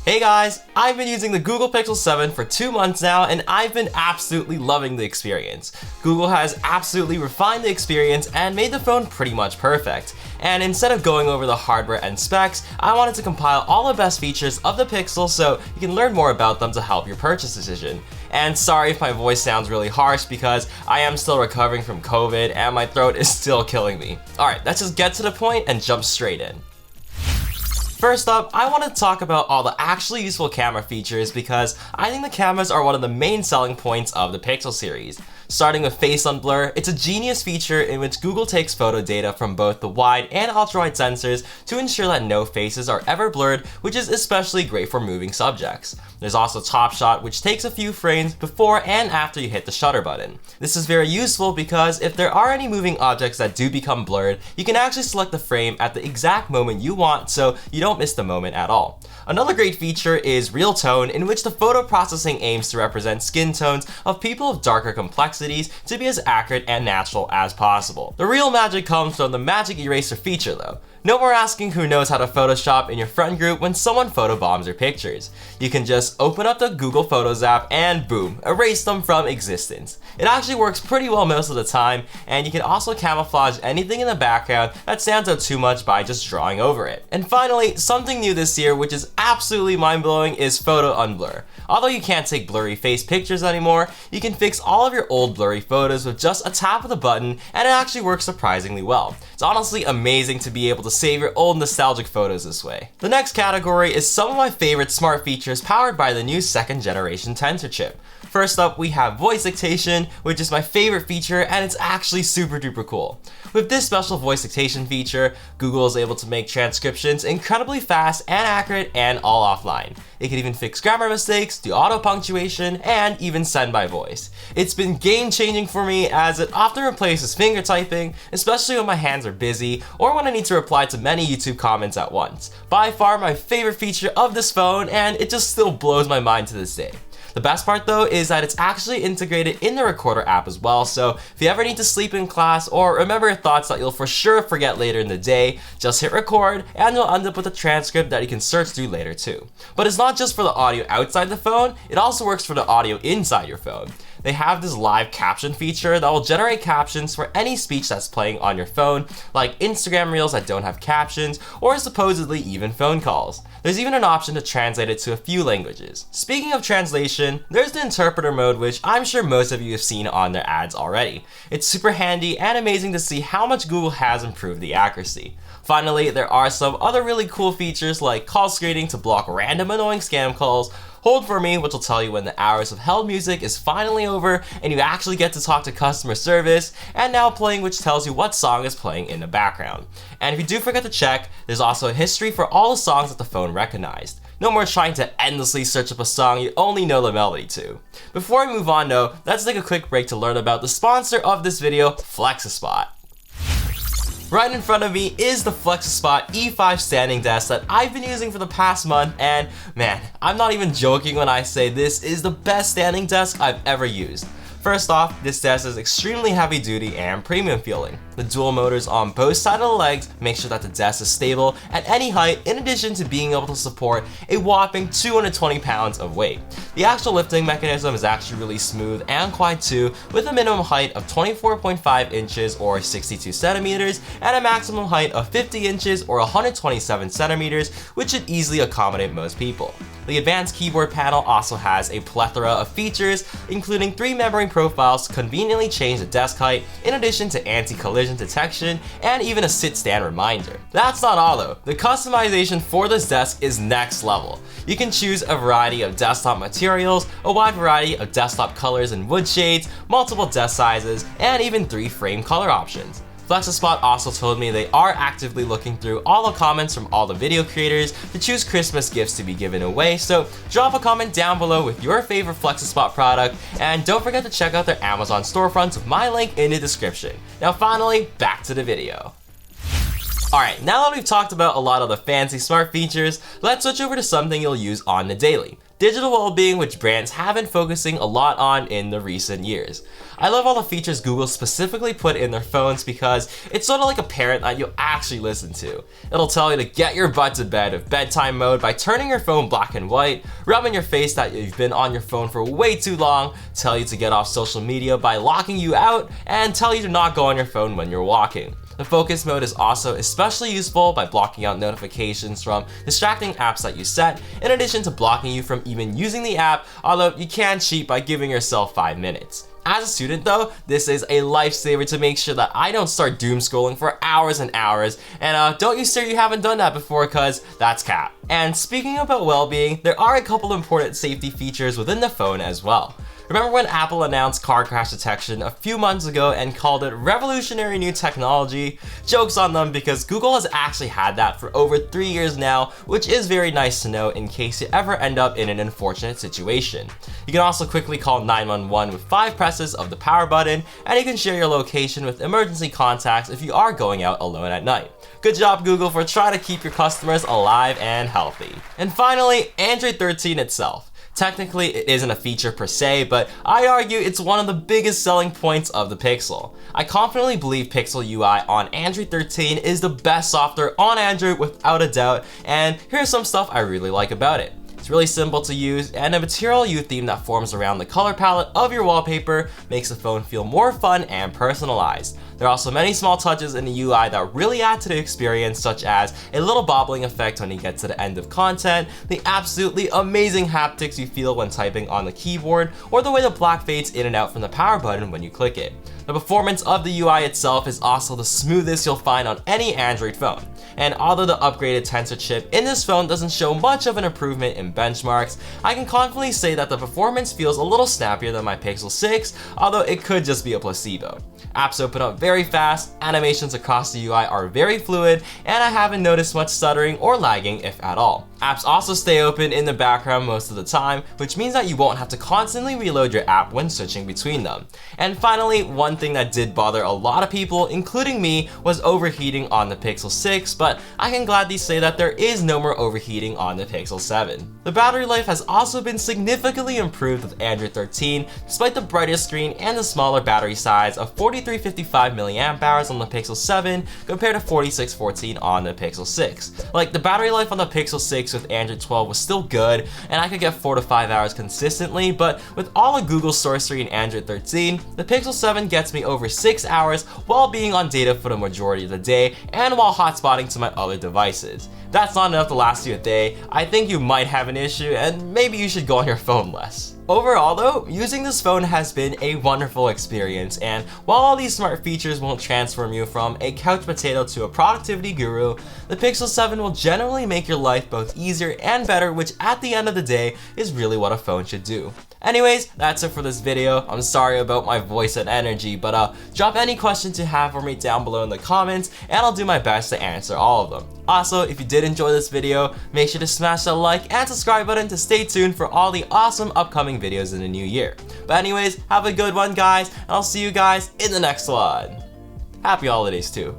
Hey guys, I've been using the Google Pixel 7 for 2 months now and I've been absolutely loving the experience. Google has absolutely refined the experience and made the phone pretty much perfect. And instead of going over the hardware and specs, I wanted to compile all the best features of the Pixel so you can learn more about them to help your purchase decision. And sorry if my voice sounds really harsh because I am still recovering from COVID and my throat is still killing me. Alright, let's just get to the point and jump straight in. First up, I want to talk about all the actually useful camera features because I think the cameras are one of the main selling points of the Pixel series. Starting with Face Unblur, it's a genius feature in which Google takes photo data from both the wide and ultra-wide sensors to ensure that no faces are ever blurred, which is especially great for moving subjects. There's also Top Shot, which takes a few frames before and after you hit the shutter button. This is very useful because if there are any moving objects that do become blurred, you can actually select the frame at the exact moment you want so you don't miss the moment at all. Another great feature is Real Tone, in which the photo processing aims to represent skin tones of people of darker complexities to be as accurate and natural as possible. The real magic comes from the Magic Eraser feature though. No more asking who knows how to Photoshop in your friend group when someone photobombs your pictures. You can just open up the Google Photos app and boom, erase them from existence. It actually works pretty well most of the time, and you can also camouflage anything in the background that stands out too much by just drawing over it. And finally, something new this year which is absolutely mind-blowing is Photo Unblur. Although you can't take blurry face pictures anymore, you can fix all of your old blurry photos with just a tap of the button, and it actually works surprisingly well. It's honestly amazing to be able to save your old nostalgic photos this way. The next category is some of my favorite smart features powered by the new 2nd generation Tensor chip. First up, we have voice dictation, which is my favorite feature and it's actually super duper cool. With this special voice dictation feature, Google is able to make transcriptions incredibly fast and accurate and all offline. It can even fix grammar mistakes, do auto punctuation, and even send by voice. It's been game changing for me as it often replaces finger typing, especially when my hands are busy or when I need to reply to many YouTube comments at once. By far my favorite feature of this phone, and it just still blows my mind to this day. The best part though is that it's actually integrated in the Recorder app as well, so if you ever need to sleep in class or remember thoughts that you'll for sure forget later in the day, just hit record and you'll end up with a transcript that you can search through later too. But it's not just for the audio outside the phone, it also works for the audio inside your phone. They have this live caption feature that will generate captions for any speech that's playing on your phone, like Instagram Reels that don't have captions, or supposedly even phone calls. There's even an option to translate it to a few languages. Speaking of translation, there's the interpreter mode, which I'm sure most of you have seen on their ads already. It's super handy and amazing to see how much Google has improved the accuracy. Finally, there are some other really cool features like call screening to block random annoying scam calls, Hold For Me, which will tell you when the hours of held music is finally over and you actually get to talk to customer service, and Now Playing, which tells you what song is playing in the background. And if you do forget to check, there's also a history for all the songs that the phone recognized. No more trying to endlessly search up a song you only know the melody to. Before we move on though, let's take a quick break to learn about the sponsor of this video, FlexiSpot. Right in front of me is the FlexiSpot E5 standing desk that I've been using for the past month, and man, I'm not even joking when I say this is the best standing desk I've ever used. First off, this desk is extremely heavy duty and premium feeling. The dual motors on both sides of the legs make sure that the desk is stable at any height, in addition to being able to support a whopping 220 pounds of weight. The actual lifting mechanism is actually really smooth and quiet too, with a minimum height of 24.5 inches or 62 centimeters and a maximum height of 50 inches or 127 centimeters, which should easily accommodate most people. The advanced keyboard panel also has a plethora of features, including 3 memory profiles to conveniently change the desk height, in addition to anti-collision detection and even a sit-stand reminder. That's not all though. The customization for this desk is next level. You can choose a variety of desktop materials, a wide variety of desktop colors and wood shades, multiple desk sizes, and even 3 frame color options. FlexiSpot also told me they are actively looking through all the comments from all the video creators to choose Christmas gifts to be given away, so drop a comment down below with your favorite FlexiSpot product, and don't forget to check out their Amazon storefronts with my link in the description. Now finally, back to the video. Alright, now that we've talked about a lot of the fancy smart features, let's switch over to something you'll use on the daily. Digital well-being, which brands have been focusing a lot on in the recent years. I love all the features Google specifically put in their phones because it's sort of like a parent that you'll actually listen to. It'll tell you to get your butt to bed with bedtime mode by turning your phone black and white, rub in your face that you've been on your phone for way too long, tell you to get off social media by locking you out, and tell you to not go on your phone when you're walking. The focus mode is also especially useful by blocking out notifications from distracting apps that you set, in addition to blocking you from even using the app, although you can cheat by giving yourself 5 minutes. As a student though, this is a lifesaver to make sure that I don't start doom scrolling for hours and hours, and don't you say you haven't done that before, cause that's cap. And speaking about well-being, there are a couple important safety features within the phone as well. Remember when Apple announced car crash detection a few months ago and called it revolutionary new technology? Joke's on them because Google has actually had that for over 3 years now, which is very nice to know in case you ever end up in an unfortunate situation. You can also quickly call 911 with 5 presses of the power button, and you can share your location with emergency contacts if you are going out alone at night. Good job, Google, for trying to keep your customers alive and healthy. And finally, Android 13 itself. Technically, it isn't a feature per se, but I argue it's one of the biggest selling points of the Pixel. I confidently believe Pixel UI on Android 13 is the best software on Android without a doubt, and here's some stuff I really like about it. It's really simple to use, and a Material You theme that forms around the color palette of your wallpaper makes the phone feel more fun and personalized. There are also many small touches in the UI that really add to the experience, such as a little bobbling effect when you get to the end of content, the absolutely amazing haptics you feel when typing on the keyboard, or the way the black fades in and out from the power button when you click it. The performance of the UI itself is also the smoothest you'll find on any Android phone. And although the upgraded Tensor chip in this phone doesn't show much of an improvement in benchmarks, I can confidently say that the performance feels a little snappier than my Pixel 6, although it could just be a placebo. Apps open up very fast, animations across the UI are very fluid, and I haven't noticed much stuttering or lagging if at all. Apps also stay open in the background most of the time, which means that you won't have to constantly reload your app when switching between them. And finally, one thing that did bother a lot of people, including me, was overheating on the Pixel 6, but I can gladly say that there is no more overheating on the Pixel 7. The battery life has also been significantly improved with Android 13, despite the brighter screen and the smaller battery size of 4355 mAh on the Pixel 7 compared to 4614 on the Pixel 6. Like, the battery life on the Pixel 6 with Android 12 was still good, and I could get 4 to 5 hours consistently, but with all of Google's sorcery in Android 13, the Pixel 7 gets me over 6 hours while being on data for the majority of the day and while hotspotting to my other devices. That's not enough to last you a day. I think you might have an issue, and maybe you should go on your phone less. Overall though, using this phone has been a wonderful experience, and while all these smart features won't transform you from a couch potato to a productivity guru, the Pixel 7 will generally make your life both easier and better, which at the end of the day is really what a phone should do. Anyways, that's it for this video. I'm sorry about my voice and energy, but drop any questions you have for me down below in the comments, and I'll do my best to answer all of them. Also, if you did enjoy this video, make sure to smash that like and subscribe button to stay tuned for all the awesome upcoming videos in the new year. But anyways, have a good one guys, and I'll see you guys in the next one. Happy holidays too.